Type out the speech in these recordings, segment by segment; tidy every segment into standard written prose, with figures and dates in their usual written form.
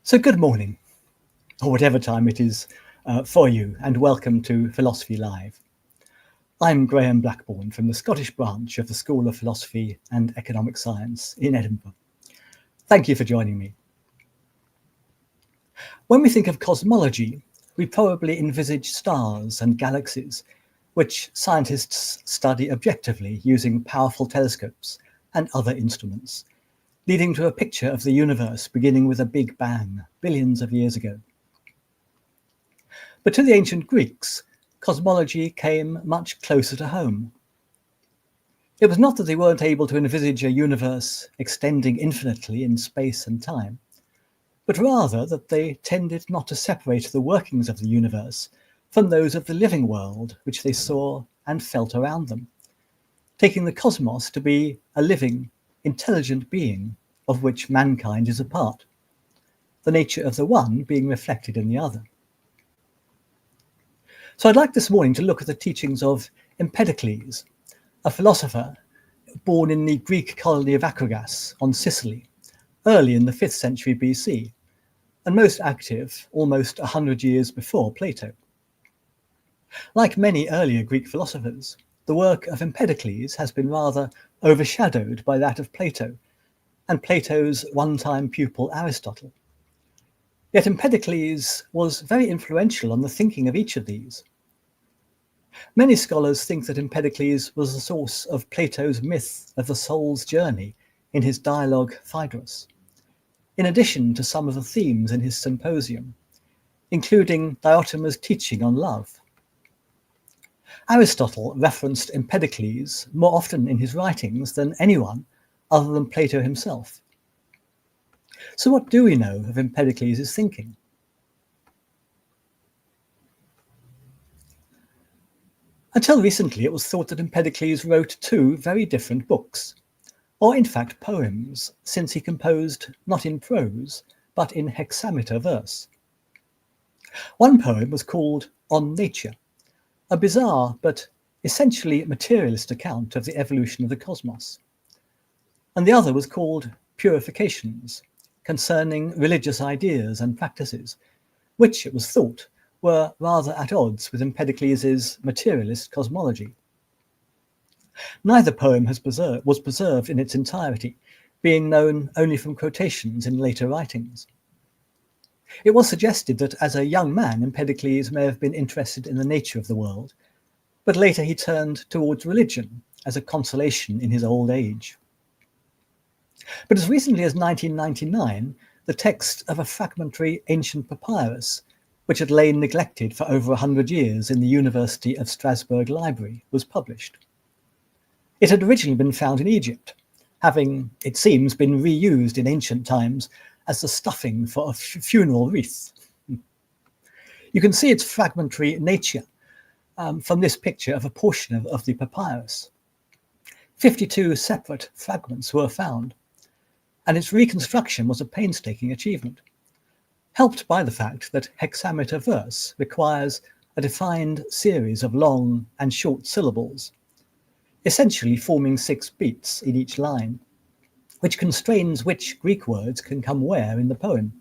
So good morning, or whatever time it is for you, and welcome to Philosophy Live. I'm Graham Blackbourn from the Scottish branch of the School of Philosophy and Economic Science in Edinburgh. Thank you for joining me. When we think of cosmology, we probably envisage stars and galaxies, which scientists study objectively using powerful telescopes and other instruments, leading to a picture of the universe beginning with a big bang billions of years ago. But to the ancient Greeks, cosmology came much closer to home. It was not that they weren't able to envisage a universe extending infinitely in space and time, but rather that they tended not to separate the workings of the universe from those of the living world which they saw and felt around them, taking the cosmos to be a living, intelligent being of which mankind is a part, the nature of the one being reflected in the other. So I'd like this morning to look at the teachings of Empedocles, a philosopher born in the Greek colony of Acragas on Sicily, early in the 5th century BC, and most active almost 100 years before Plato. Like many earlier Greek philosophers, the work of Empedocles has been rather overshadowed by that of Plato and Plato's one-time pupil Aristotle. Yet Empedocles was very influential on the thinking of each of these. Many scholars think that Empedocles was the source of Plato's myth of the soul's journey in his dialogue Phaedrus, in addition to some of the themes in his symposium, including Diotima's teaching on love. Aristotle referenced Empedocles more often in his writings than anyone other than Plato himself. So what do we know of Empedocles' thinking? Until recently, it was thought that Empedocles wrote two very different books, or in fact poems, since he composed not in prose, but in hexameter verse. One poem was called On Nature, a bizarre but essentially materialist account of the evolution of the cosmos. And the other was called Purifications, concerning religious ideas and practices, which, it was thought, were rather at odds with Empedocles' materialist cosmology. Neither poem was preserved in its entirety, being known only from quotations in later writings. It was suggested that as a young man, Empedocles may have been interested in the nature of the world, but later he turned towards religion as a consolation in his old age. But as recently as 1999, the text of a fragmentary ancient papyrus, which had lain neglected for over 100 years in the University of Strasbourg Library, was published. It had originally been found in Egypt, having, it seems, been reused in ancient times as the stuffing for a funeral wreath. You can see its fragmentary nature from this picture of a portion of the papyrus. 52 separate fragments were found, and its reconstruction was a painstaking achievement, helped by the fact that hexameter verse requires a defined series of long and short syllables, essentially forming 6 beats in each line, which constrains which Greek words can come where in the poem.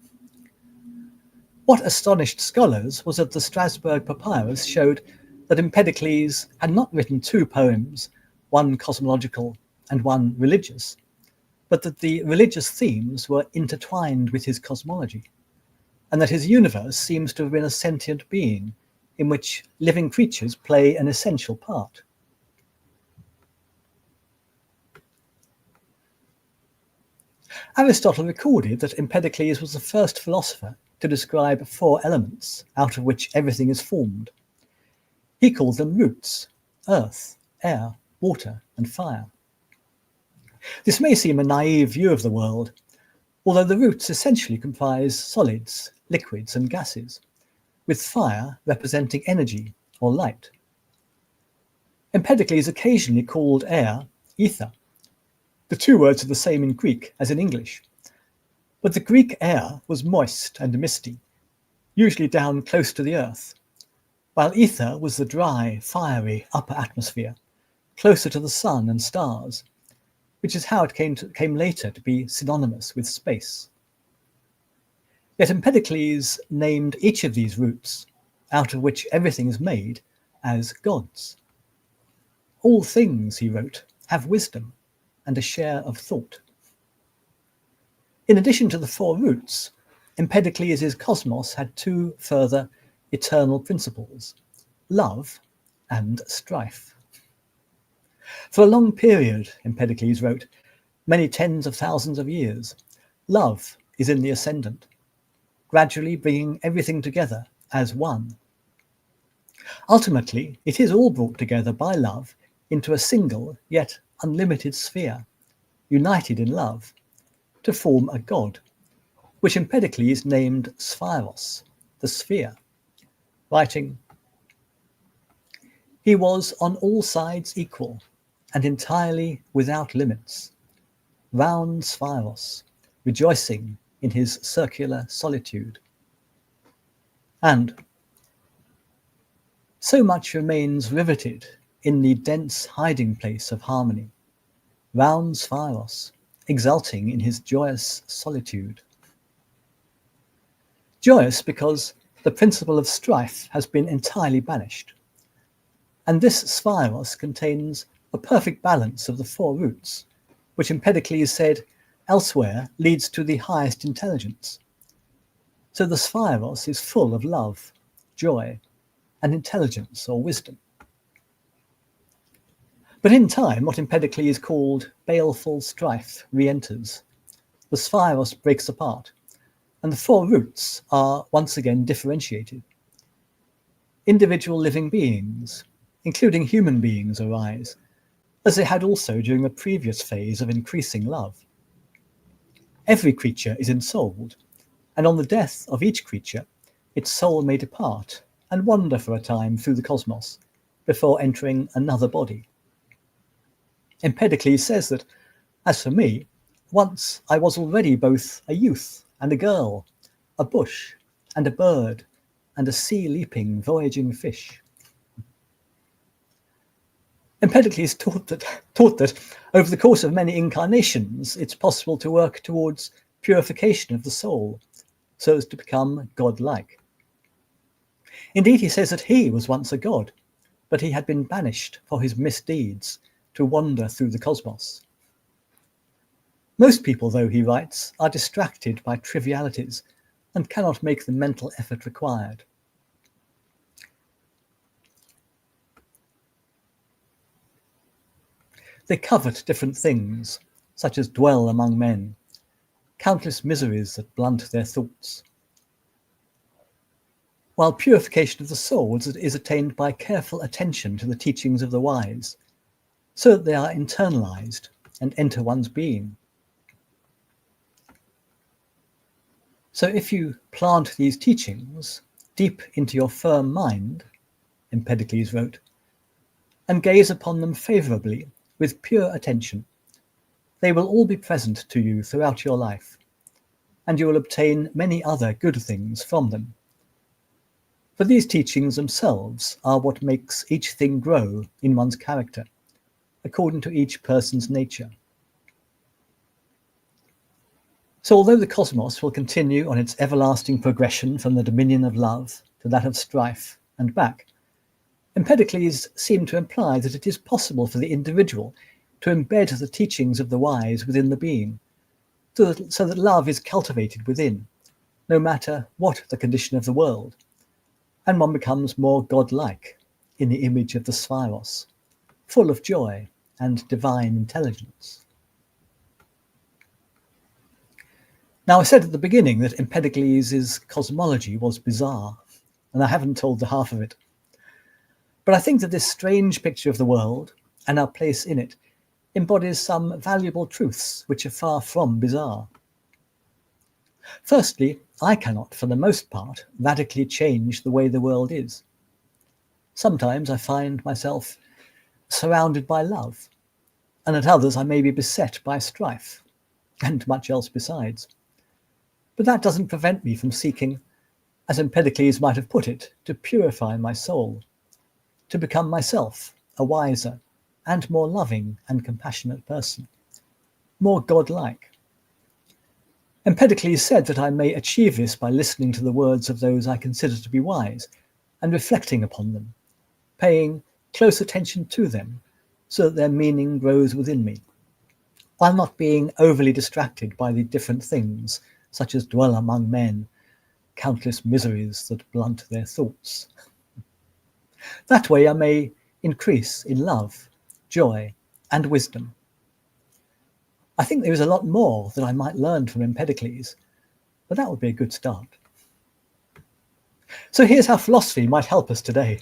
What astonished scholars was that the Strasbourg papyrus showed that Empedocles had not written 2 poems, one cosmological and one religious, but that the religious themes were intertwined with his cosmology, and that his universe seems to have been a sentient being in which living creatures play an essential part. Aristotle recorded that Empedocles was the first philosopher to describe 4 elements out of which everything is formed. He called them roots: earth, air, water, and fire. This may seem a naive view of the world, although the roots essentially comprise solids, liquids, and gases, with fire representing energy or light. Empedocles occasionally called air ether. The 2 words are the same in Greek as in English, but the Greek air was moist and misty, usually down close to the earth, while ether was the dry, fiery upper atmosphere, closer to the sun and stars, which is how it came later to be synonymous with space. Yet Empedocles named each of these roots, out of which everything is made, as gods. All things, he wrote, have wisdom and a share of thought. In addition to the four roots, Empedocles' cosmos had two further eternal principles, love and strife. For a long period, Empedocles wrote, many tens of thousands of years, love is in the ascendant, gradually bringing everything together as one. Ultimately, it is all brought together by love into a single yet unlimited sphere, united in love, to form a god, which Empedocles named Spiros, the sphere, writing, he was on all sides equal and entirely without limits, round Spiros, rejoicing in his circular solitude. And so much remains riveted in the dense hiding place of harmony, round Spiros, exulting in his joyous solitude. Joyous because the principle of strife has been entirely banished, and this Spiros contains a perfect balance of the four roots, which Empedocles said elsewhere leads to the highest intelligence. So the Spiros is full of love, joy, and intelligence or wisdom. But in time, what Empedocles called baleful strife re-enters. The Spiros breaks apart, and the four roots are once again differentiated. Individual living beings, including human beings, arise, as they had also during the previous phase of increasing love. Every creature is ensouled, and on the death of each creature, its soul may depart and wander for a time through the cosmos before entering another body. Empedocles says that, as for me, once I was already both a youth and a girl, a bush and a bird, and a sea-leaping, voyaging fish. Empedocles taught that over the course of many incarnations, it's possible to work towards purification of the soul, so as to become godlike. Indeed, he says that he was once a god, but he had been banished for his misdeeds to wander through the cosmos. Most people, though, he writes, are distracted by trivialities and cannot make the mental effort required. They covet different things, such as dwell among men, countless miseries that blunt their thoughts, while purification of the soul is attained by careful attention to the teachings of the wise, so that they are internalized and enter one's being. So if you plant these teachings deep into your firm mind, Empedocles wrote, and gaze upon them favourably with pure attention, they will all be present to you throughout your life, and you will obtain many other good things from them. For these teachings themselves are what makes each thing grow in one's character, according to each person's nature. So although the cosmos will continue on its everlasting progression from the dominion of love to that of strife and back, Empedocles seemed to imply that it is possible for the individual to embed the teachings of the wise within the being, so that love is cultivated within, no matter what the condition of the world, and one becomes more godlike in the image of the Spiros, full of joy and divine intelligence. Now, I said at the beginning that Empedocles' cosmology was bizarre, and I haven't told the half of it. But I think that this strange picture of the world and our place in it embodies some valuable truths which are far from bizarre. Firstly, I cannot, for the most part, radically change the way the world is. Sometimes I find myself surrounded by love, and at others I may be beset by strife, and much else besides. But that doesn't prevent me from seeking, as Empedocles might have put it, to purify my soul, to become myself a wiser and more loving and compassionate person, more godlike. Empedocles said that I may achieve this by listening to the words of those I consider to be wise and reflecting upon them, paying close attention to them so that their meaning grows within me, while not being overly distracted by the different things, such as dwell among men, countless miseries that blunt their thoughts. That way I may increase in love, joy, and wisdom. I think there is a lot more that I might learn from Empedocles, but that would be a good start. So here's how philosophy might help us today.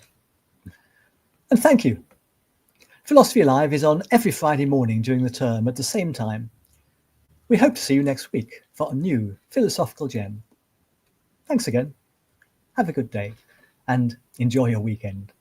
And thank you. Philosophy Alive is on every Friday morning during the term at the same time. We hope to see you next week for a new philosophical gem. Thanks again. Have a good day and enjoy your weekend.